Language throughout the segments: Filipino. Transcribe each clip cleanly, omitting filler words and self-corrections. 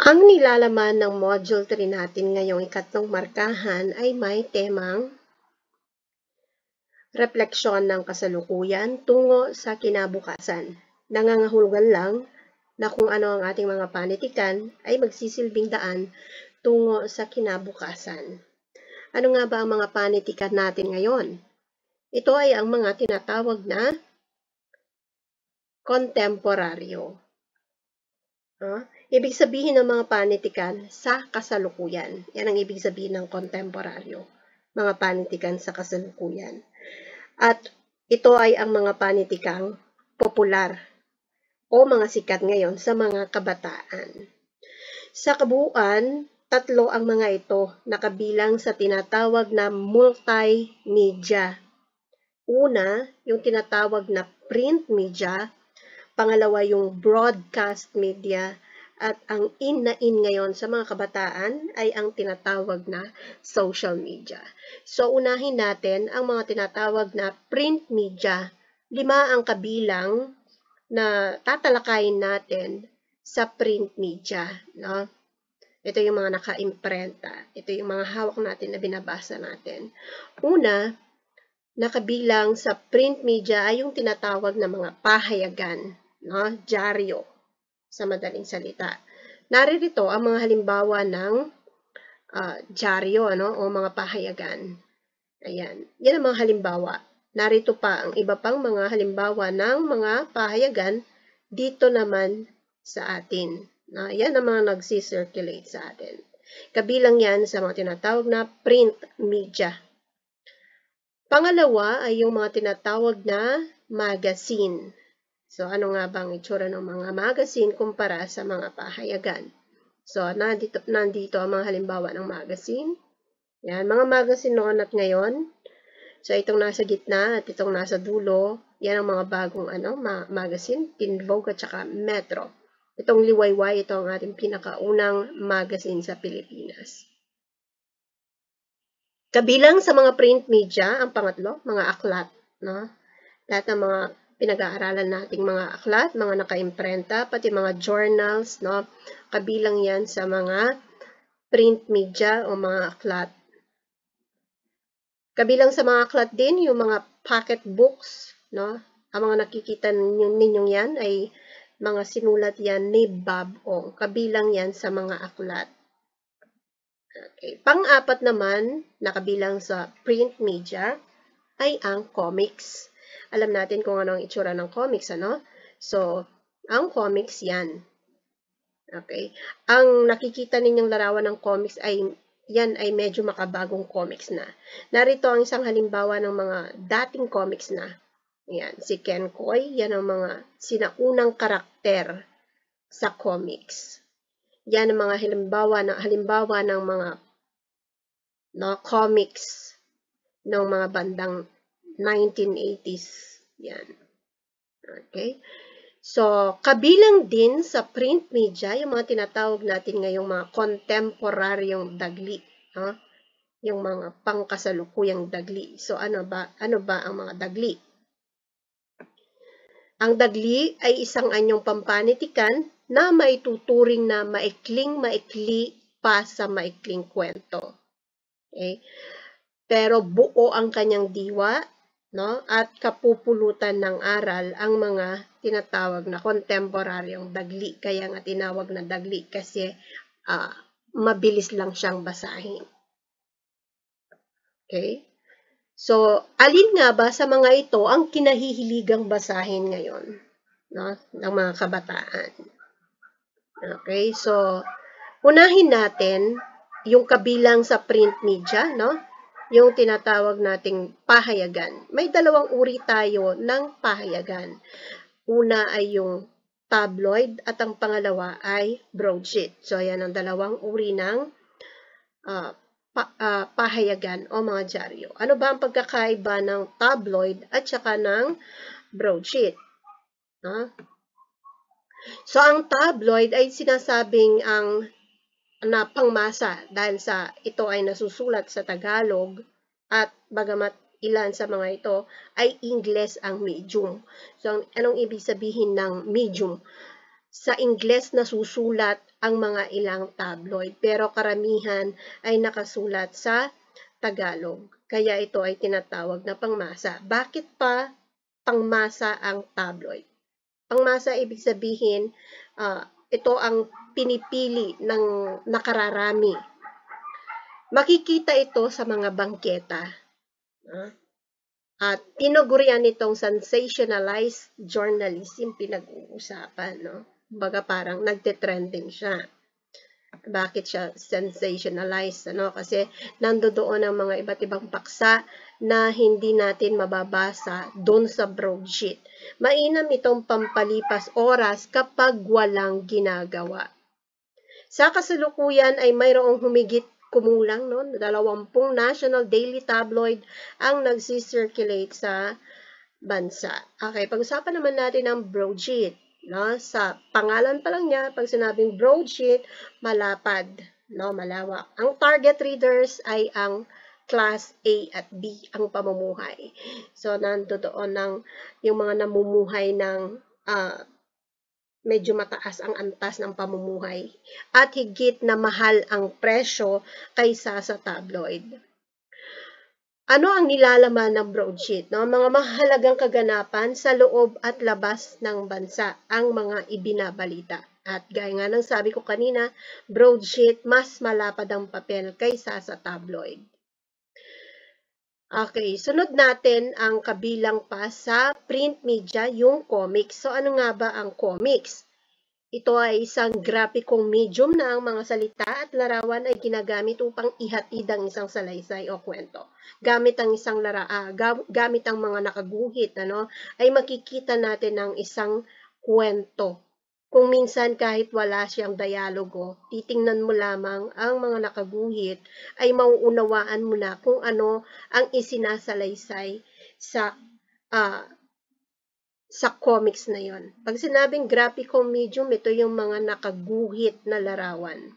Ang nilalaman ng Module 3 natin ngayong ikatlong markahan ay may temang refleksyon ng kasalukuyan tungo sa kinabukasan. Nangangahulugan lang na kung ano ang ating mga panitikan ay magsisilbing daan tungo sa kinabukasan. Ano nga ba ang mga panitikan natin ngayon? Ito ay ang mga tinatawag na kontemporaryo. Ibig sabihin ng mga panitikan sa kasalukuyan. Yan ang ibig sabihin ng kontemporaryo. Mga panitikan sa kasalukuyan. At ito ay ang mga panitikang popular o mga sikat ngayon sa mga kabataan. Sa kabuuan, 3 ang mga ito na kabilang sa tinatawag na multimedia. Una, yung tinatawag na print media. Pangalawa, yung broadcast media. At ang in na in ngayon sa mga kabataan ay ang tinatawag na social media. So, unahin natin ang mga tinatawag na print media. 5 ang kabilang na tatalakayin natin sa print media. No? Ito yung mga naka-imprenta. Ito yung mga hawak natin na binabasa natin. Una, nakabilang sa print media ay yung tinatawag na mga pahayagan. No? Dyaryo sa madaling salita. Naririto ang mga halimbawa ng dyaryo o mga pahayagan. Ayan. Yan ang mga halimbawa. Narito pa ang iba pang mga halimbawa ng mga pahayagan dito naman sa atin. Yan ang mga nagsi-circulate sa atin. Kabilang yan sa mga tinatawag na print media. Pangalawa ay yung mga tinatawag na magazine. So, ano nga bang itsura ng mga magazine kumpara sa mga pahayagan? So, nandito ang mga halimbawa ng magazine. Yan, mga magazine noon at ngayon. So, itong nasa gitna at itong nasa dulo, yan ang mga bagong magazine, Teen Vogue at saka Metro. Itong liwayway, ito ang ating pinakaunang magazine sa Pilipinas. Kabilang sa mga print media, ang pangatlo, mga aklat. No? Lahat ng mga pinag-aaralan nating mga aklat, mga naka-imprenta, pati mga journals, no? Kabilang yan sa mga print media o mga aklat. Kabilang sa mga aklat din, yung mga pocket books, no? Ang mga nakikita ninyong yan ay mga sinulat yan ni Bob Ong. Kabilang yan sa mga aklat. Okay. Pang-apat naman, nakabilang sa print media, ay ang comics. Alam natin kung ano ang itsura ng comics, ano? So, ang comics yan. Okay. Ang nakikita ninyong larawan ng comics ay yan ay medyo makabagong comics na. Narito ang isang halimbawa ng mga dating comics na. Yan, si Ken Koy, yan ang mga sinaunang karakter sa comics. Yan ang mga halimbawa ng mga comics ng mga bandang 1980s. Yan. Okay? So, kabilang din sa print media, yung mga tinatawag natin ngayong mga kontemporaryong dagli. No? Yung mga pangkasalukuyang dagli. So, ano ba ang mga dagli? Ang dagli ay isang anyong pampanitikan na maituturing na maikling-maikli pa sa maikling kwento. Okay? Pero buo ang kanyang diwa, no? At kapupulutan ng aral ang mga tinatawag na kontemporaryong dagli. Kaya nga tinawag na dagli kasi mabilis lang siyang basahin. Okay? So, alin nga ba sa mga ito ang kinahihiligang basahin ngayon, no? Ng mga kabataan? Okay? So, unahin natin yung kabilang sa print media, no? Yung tinatawag nating pahayagan. May 2 uri tayo ng pahayagan. Una ay yung tabloid at ang pangalawa ay broadsheet. So, yan ang 2 uri ng pahayagan o mga dyaryo. Ano ba ang pagkakaiba ng tabloid at saka ng broadsheet? So, ang tabloid ay sinasabing na pangmasa dahil sa ito ay nasusulat sa Tagalog at bagamat ilan sa mga ito ay Ingles ang medium. So, anong ibig sabihin ng medium? sa Ingles nasusulat ang mga ilang tabloid, pero karamihan ay nakasulat sa Tagalog. Kaya ito ay tinatawag na pangmasa. Bakit pa pangmasa ang tabloid? Pangmasa ibig sabihin, ito ang pinipili ng nakararami. Makikita ito sa mga bangketa. At tinugurian itong sensationalized journalism, pinag-uusapan, no? Baga parang nagte-trending siya. Bakit siya sensationalized? Ano? Kasi nandoon ang mga iba't ibang paksa na hindi natin mababasa doon sa broadsheet. Mainam itong pampalipas oras kapag walang ginagawa. Sa kasalukuyan ay mayroong humigit kumulang, no, 20 national daily tabloid ang nagsisirculate sa bansa. Okay, pag-usapan naman natin ang broadsheet. No? Sa pangalan pa lang niya, pag sinabing broadsheet, malapad, no, malawak. Ang target readers ay ang class A at B ang pamumuhay. So, nandoon ng yung mga namumuhay ng medyo mataas ang antas ng pamumuhay at higit na mahal ang presyo kaysa sa tabloid. Ano ang nilalaman ng broadsheet? No? Mga mahalagang kaganapan sa loob at labas ng bansa ang mga ibinabalita. At gaya nga ng sabi ko kanina, broadsheet mas malapad ang papel kaysa sa tabloid. Okay, sunod natin ang kabilang pa sa print media, yung comics. So ano nga ba ang comics? Ito ay isang grapikong medium na ang mga salita at larawan ay ginagamit upang ihatid ang isang salaysay o kwento. Gamit ang gamit ang mga nakaguhit, ay makikita natin ang isang kwento. Kung minsan kahit wala siyang dialogo, titingnan mo lamang ang mga nakaguhit ay mauunawaan mo na kung ano ang isinasalaysay sa comics na yon. Pag sinabing graphical medium, ito yung mga nakaguhit na larawan.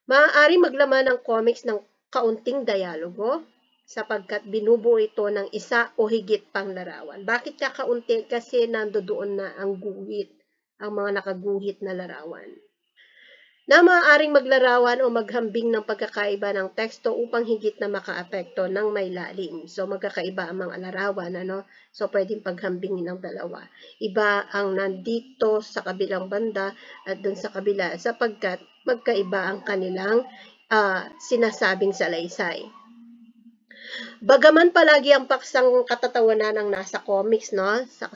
Maaari maglaman ng comics ng kaunting dialogo sapagkat binubuo ito ng isa o higit pang larawan. Bakit kakaunti? Kasi nandoon na ang guhit, ang mga nakaguhit na larawan. Na maaaring maglarawan o maghambing ng pagkakaiba ng teksto upang higit na makaapekto ng may lalim. So, magkakaiba ang mga larawan, So, pwedeng paghambingin ng dalawa. Iba ang nandito sa kabilang banda at dun sa kabila sapagkat magkaiba ang kanilang sinasabing salaysay. Bagaman palagi ang paksang katatawanan ang nasa comics, sa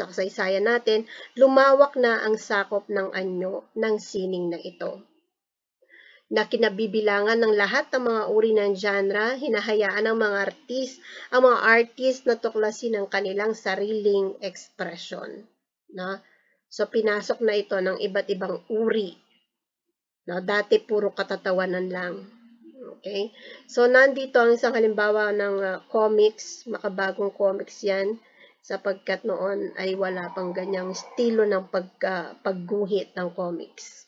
kasaysayan natin, lumawak na ang sakop ng anyo ng sining na ito. Na kinabibilangan ng lahat ng mga uri ng genre, hinahayaan ng mga artist na tuklasin ang kanilang sariling ekspresyon. So, pinasok na ito ng iba't ibang uri. Dati puro katatawanan lang. Okay? So, nandito ang isang halimbawa ng comics, makabagong comics yan, sapagkat noon ay wala pang ganyang estilo ng pagguhit ng comics.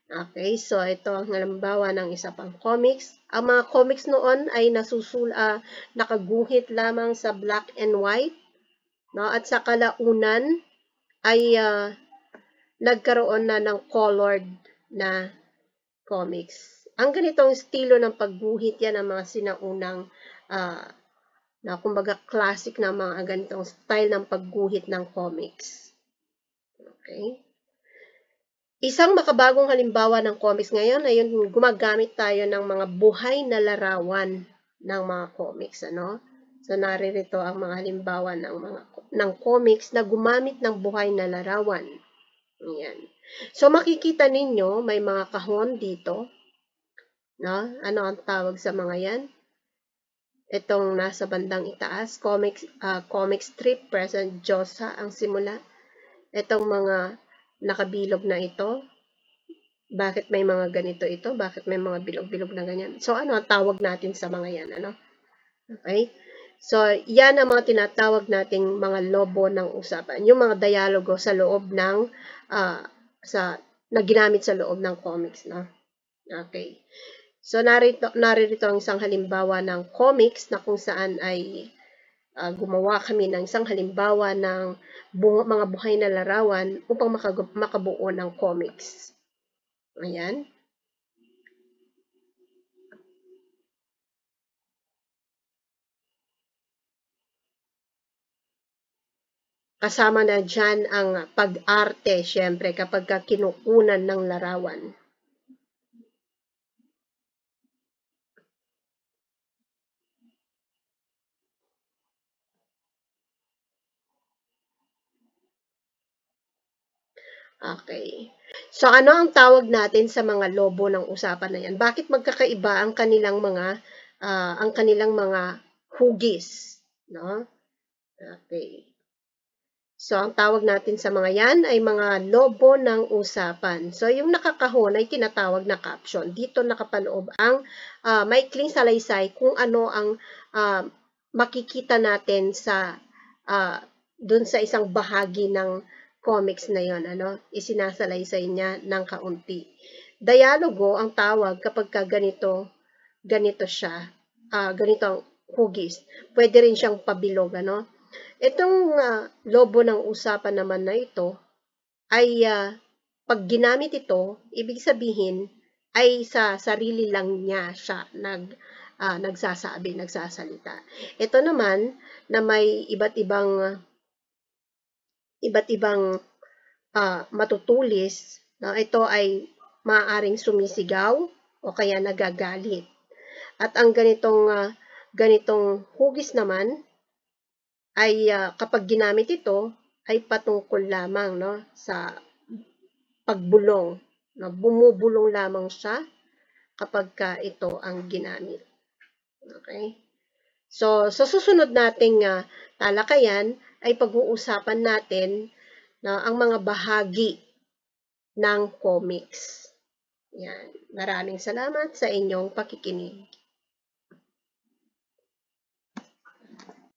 Okay, so ito ang halimbawa ng isa pang comics. Ang mga comics noon ay nakaguhit lamang sa black and white, at sa kalaunan ay nagkaroon na ng colored na comics. Ang ganitong estilo ng pagguhit yan ang mga sinaunang kumbaga classic na mga ganitong style ng pagguhit ng comics. Okay? Isang makabagong halimbawa ng comics ngayon ay yung gumagamit tayo ng mga buhay na larawan ng mga comics, So naririto ang mga halimbawa ng comics na gumamit ng buhay na larawan. Ayan. So makikita ninyo may mga kahon dito. Ano ang tawag sa mga yan? Itong nasa bandang itaas, comic strip, present Diyosa ang simula. Itong mga nakabilog na ito, bakit may mga ganito ito? Bakit may mga bilog-bilog na ganyan? So, ano ang tawag natin sa mga yan? Okay? So, yan ang mga tinatawag nating mga lobo ng usapan. Yung mga dialogo sa loob ng, na ginamit sa loob ng comics, Okay. So, naririto ang isang halimbawa ng comics na kung saan ay gumawa kami ng isang halimbawa ng mga buhay na larawan upang makabuo ng comics. Ayan. Kasama na dyan ang pag-arte, syempre, kapag kinukunan ng larawan. Okay. So, ano ang tawag natin sa mga lobo ng usapan na yan? Bakit magkakaiba ang kanilang mga hugis? No? Okay. So, ang tawag natin sa mga yan ay mga lobo ng usapan. So, yung nakakahon ay tinatawag na caption. Dito nakapaloob ang maikling salaysay kung ano ang makikita natin sa dun sa isang bahagi ng comics na yon, isinasalaysay niya ng kaunti. Dialogo ang tawag kapag ganito siya, ganito ang hugis. Pwede rin siyang pabilog, Itong lobo ng usapan naman na ito ay pag ginamit ito, ibig sabihin ay sa sarili lang niya siya nagsasalita. Ito naman na may iba't ibang matutulis, ito ay maaaring sumisigaw o kaya nagagalit. At ang ganitong hugis naman ay kapag ginamit ito ay patungkol lamang sa pagbulong. Bumubulong lamang siya kapag ito ang ginamit. Okay? So, sa susunod nating talakayan ay pag-uusapan natin ang mga bahagi ng comics. Yan. Maraming salamat sa inyong pakikinig.